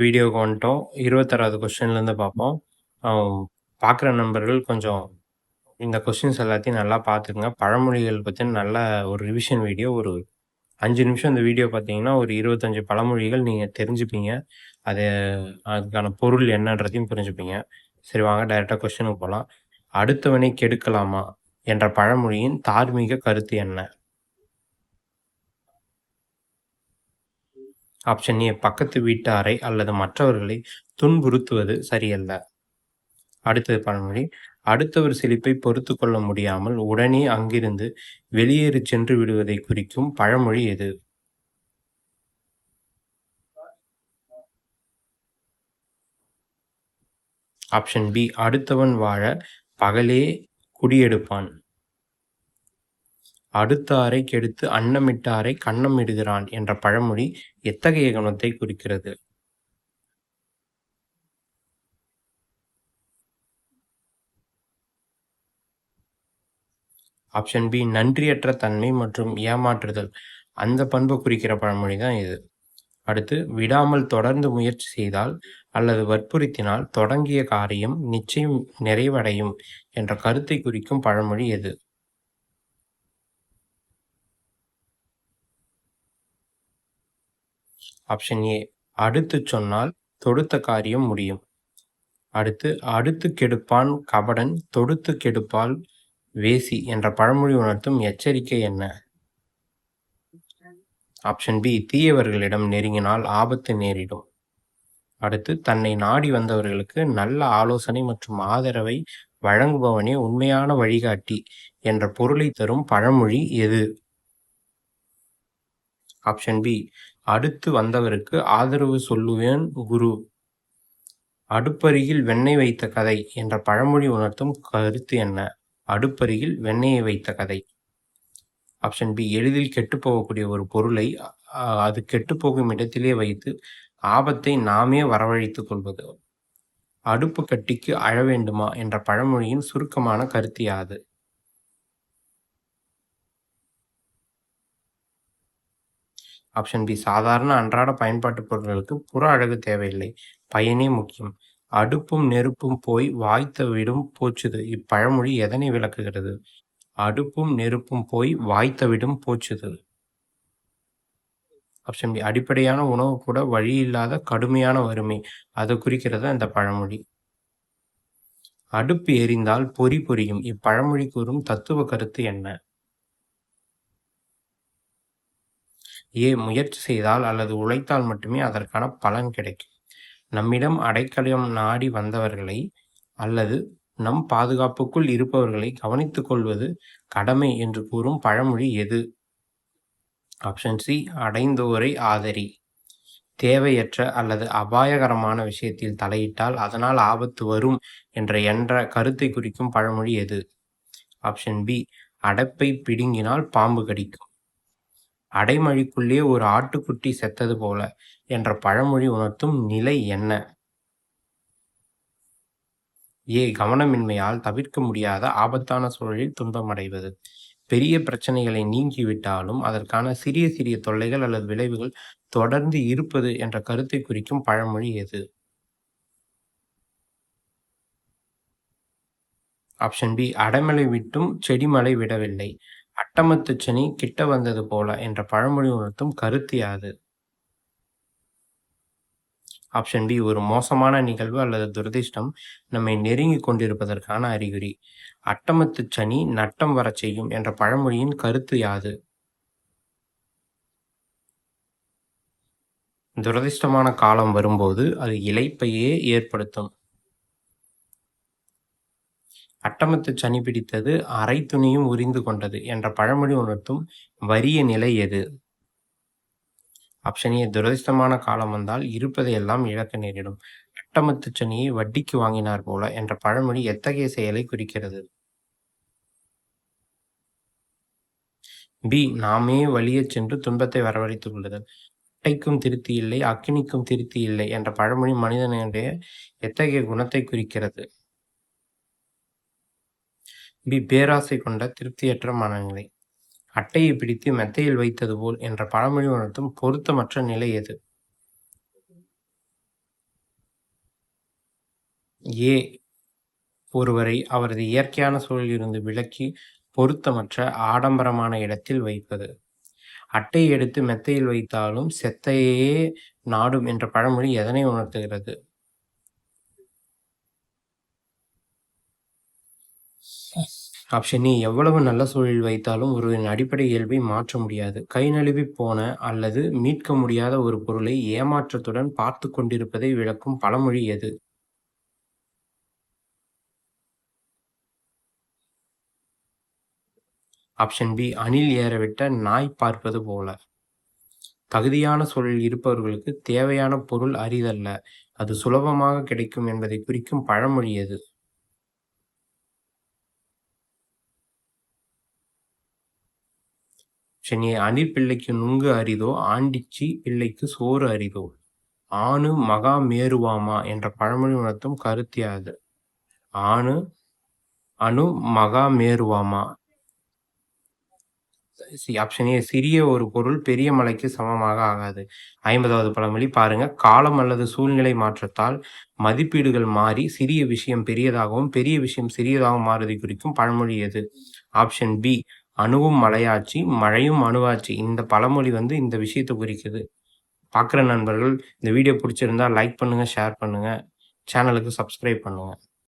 வீடியோவுக்கு வந்துட்டோம். 26வது கொஸ்டின்லேருந்து பார்ப்போம். அ பார்க்குற நண்பர்கள் கொஞ்சம் இந்த கொஸ்டின்ஸ் எல்லாத்தையும் நல்லா பார்த்துக்கங்க. பழமொழிகள் பத்தின நல்ல ஒரு ரிவிஷன் வீடியோ. ஒரு 5 நிமிஷம் இந்த வீடியோ பார்த்தீங்கன்னா, ஒரு 25 பழமொழிகள் நீங்க தெரிஞ்சுப்பீங்க. அது அதுக்கான பொருள் என்னன்றதையும் புரிஞ்சுப்பீங்க. சரி வாங்க டைரக்ட்டா கொஸ்டினுக்கு போலாம். "அடுத்தவனை கெடுக்கலாமா" என்ற பழமொழியின் தார்மீக கருத்து என்ன? ஆப்ஷன் ஏ பக்கத்து வீட்டாரை அல்லது மற்றவர்களை துன்புறுத்துவது சரியல்ல. அடுத்தது பழமொழி, அடுத்தவர் சிரிப்பை பொறுத்துக் கொள்ள முடியாமல் உடனே அங்கிருந்து வெளியேறிச் சென்று விடுவதை குறிக்கும் பழமொழி எது? ஆப்ஷன் பி அடுத்தவன் வாழ பகலே குடியெடுப்பான். அடுத்தாரை கெடுத்து அன்னமிட்டாரை கன்னம் இடுகிறான் என்ற பழமொழி எத்தகைய குணத்தை குறிக்கிறது? ஆப்ஷன் பி நன்றியற்ற தன்மை மற்றும் ஏமாற்றுதல். அந்த பண்பை குறிக்கிற பழமொழி தான் இது. அடுத்து விடாமல் தொடர்ந்து முயற்சி செய்தால் அல்லது வற்புறுத்தினால் தொடங்கிய காரியம் நிச்சயம் நிறைவடையும் என்ற கருத்தை குறிக்கும் பழமொழி எது? ஆப்ஷன் ஏ அடுத்துச் சொன்னால் தொடுத்த காரியம் முடியும். அடுத்து கெடுப்பான் கபடன் தொடுத்து கெடுப்பால் வேசி என்ற பழமொழி உணர்த்தும் எச்சரிக்கை என்ன? ஆப்ஷன் பி தீயவர்களிடம் நெருங்கினால் ஆபத்து நேரிடும். அடுத்து தன்னை நாடி வந்தவர்களுக்கு நல்ல ஆலோசனை மற்றும் ஆதரவை வழங்குபவனே உண்மையான வழிகாட்டி என்ற பொருளை தரும் பழமொழி எது? ஆப்ஷன் பி அடுத்து வந்தவருக்கு ஆதரவு சொல்லுவேன் குரு. அடுப்பருகில் வெண்ணெய் வைத்த கதை என்ற பழமொழி உணர்த்தும் கருத்து என்ன? அடுப்பருகில் வெண்ணெயை வைத்த கதை. ஆப்ஷன் பி எளிதில் கெட்டுப்போகக்கூடிய ஒரு பொருளை அது கெட்டுப்போகும் இடத்திலே வைத்து ஆபத்தை நாமே வரவழைத்துக் கொள்வது. அடுப்பு கட்டிக்கு அழ வேண்டுமா என்ற பழமொழியின் சுருக்கமான கருத்து யாது? ஆப்ஷன் பி சாதாரண அன்றாட பயன்பாட்டு பொருட்களுக்கு புற அழகு தேவையில்லை, பயனே முக்கியம். அடுப்பும் நெருப்பும் போய் வாய்த்த விடும் போச்சுது இப்பழமொழி எதனை விளக்குகிறது? அடுப்பும் நெருப்பும் போய் வாய்த்த விடும் போச்சுது. ஆப்ஷன் பி அடிப்படையான உணவு கூட வழி இல்லாத கடுமையான வறுமை, அதை குறிக்கிறது அந்த பழமொழி. அடுப்பு எரிந்தால் பொறி பொரியும் இப்பழமொழி கூறும் தத்துவ கருத்து என்ன? ஏ முயற்சி செய்தால் அல்லது உழைத்தால் மட்டுமே அதற்கான பலன் கிடைக்கும். நம்மிடம் அடைக்கலம் நாடி வந்தவர்களை அல்லது நம் பாதுகாப்புக்குள் இருப்பவர்களை கவனித்துக் கொள்வது கடமை என்று கூறும் பழமொழி எது? ஆப்ஷன் சி அடைந்தோரை ஆதரி. தேவையற்ற அல்லது அபாயகரமான விஷயத்தில் தலையிட்டால் அதனால் ஆபத்து வரும் என்ற கருத்தை குறிக்கும் பழமொழி எது? ஆப்ஷன் பி அடைப்பை பிடுங்கினால் பாம்பு கடிக்கும். அடைமழைக்குள்ளே ஒரு ஆட்டுக்குட்டி செத்தது போல என்ற பழமொழி உணர்த்தும் நிலை என்ன? ஏ கவனமின்மையால் தவிர்க்க முடியாத ஆபத்தான சூழலில் துன்பமடைவது. பெரிய பிரச்சனைகளை நீங்கிவிட்டாலும் அதற்கான சிறிய சிறிய தொல்லைகள் அல்லது விளைவுகள் தொடர்ந்து இருப்பது என்ற கருத்தை குறிக்கும் பழமொழி எது? ஆப்ஷன் பி அடைமழை விட்டும் செடிமழை விடவில்லை. அட்டமத்துச் சனி கிட்ட வந்தது போல என்ற பழமொழி உணர்த்தும் கருத்து யாது? ஆப்ஷன் பி ஒரு மோசமான நிகழ்வு அல்லது துரதிர்ஷ்டம் நம்மை நெருங்கிக் கொண்டிருப்பதற்கான அறிகுறி. அட்டமத்துச் சனி நட்டம் வரச் செய்யும் என்ற பழமொழியின் கருத்து யாது? துரதிர்ஷ்டமான காலம் வரும்போது அது இளைப்பையே ஏற்படுத்தும். அட்டமத்துச் சனி பிடித்தது அரை துணியும் உரிந்து கொண்டது என்ற பழமொழி உணர்த்தும் வறிய நிலை எது? ஆப்ஷன் ஏ துரதிர்ஷ்டமான காலம் வந்தால் இருப்பதை எல்லாம் இழக்க நேரிடும். அட்டமத்துச் சனியை வட்டிக்கு வாங்கினார் போல என்ற பழமொழி எத்தகைய செயலை குறிக்கிறது? பி நாமே வலியச் சென்று துன்பத்தை வரவழைத்துக் கொள்ளுதல். அட்டைக்கும் திருப்தி இல்லை அக்கினிக்கும் திருப்தி இல்லை என்ற பழமொழி மனிதனுடைய எத்தகைய குணத்தை குறிக்கிறது? பி பேராசை கொண்ட திருப்தியற்ற மனநிலை. அட்டையை பிடித்து மெத்தையில் வைத்தது போல் என்ற பழமொழி உணர்த்தும் பொருத்தமற்ற நிலை எது? ஏ. ஒருவரை அவரது இயற்கையான சூழலிலிருந்து விலக்கி பொருத்தமற்ற ஆடம்பரமான இடத்தில் வைப்பது. அட்டையை எடுத்து மெத்தையில் வைத்தாலும் செத்தையே நாடும் என்ற பழமொழி எதனை உணர்த்துகிறது? Option A. எவ்வளவு நல்ல சூழலில் வைத்தாலும் ஒருவரின் அடிப்படை இயல்பை மாற்ற முடியாது. கை நழுவிப் போன அல்லது மீட்க முடியாத ஒரு பொருளை ஏமாற்றத்துடன் பார்த்து கொண்டிருப்பதை விளக்கும் பழமொழி எது? Option B. அணில் ஏறவிட்ட நாய் பார்ப்பது போல. தகுதியான சூழலில் இருப்பவர்களுக்கு தேவையான பொருள் அரிதல்ல, அது சுலபமாக கிடைக்கும் என்பதை குறிக்கும் பழமொழி எது? Option A. அணில் பிள்ளைக்கு நுங்கு அரிதோ, ஆண்டிச்சி பிள்ளைக்கு சோறு அரிதோ. ஆணு மகா மேருவாமா என்ற பழமொழி உணர்த்தும் கருத்து யாது? அணு மகா மேருவாமா. Option A. சிறிய ஒரு பொருள் பெரிய மலைக்கு சமமாக ஆகாது. 50வது பழமொழி பாருங்க. காலம் அல்லது சூழ்நிலை மாற்றத்தால் மதிப்பீடுகள் மாறி சிறிய விஷயம் பெரியதாகவும் பெரிய விஷயம் சிறியதாகவும் மாறுவதை குறிக்கும் பழமொழி எது? Option B. அணுவும் மலையாச்சு, மழையும் அணுவாச்சு. இந்த பழமொழி இந்த விஷயத்தை குறிக்குது. பார்க்குற நண்பர்கள் இந்த வீடியோ பிடிச்சிருந்தா லைக் பண்ணுங்க, ஷேர் பண்ணுங்க, சேனலுக்கு சப்ஸ்கிரைப் பண்ணுங்க.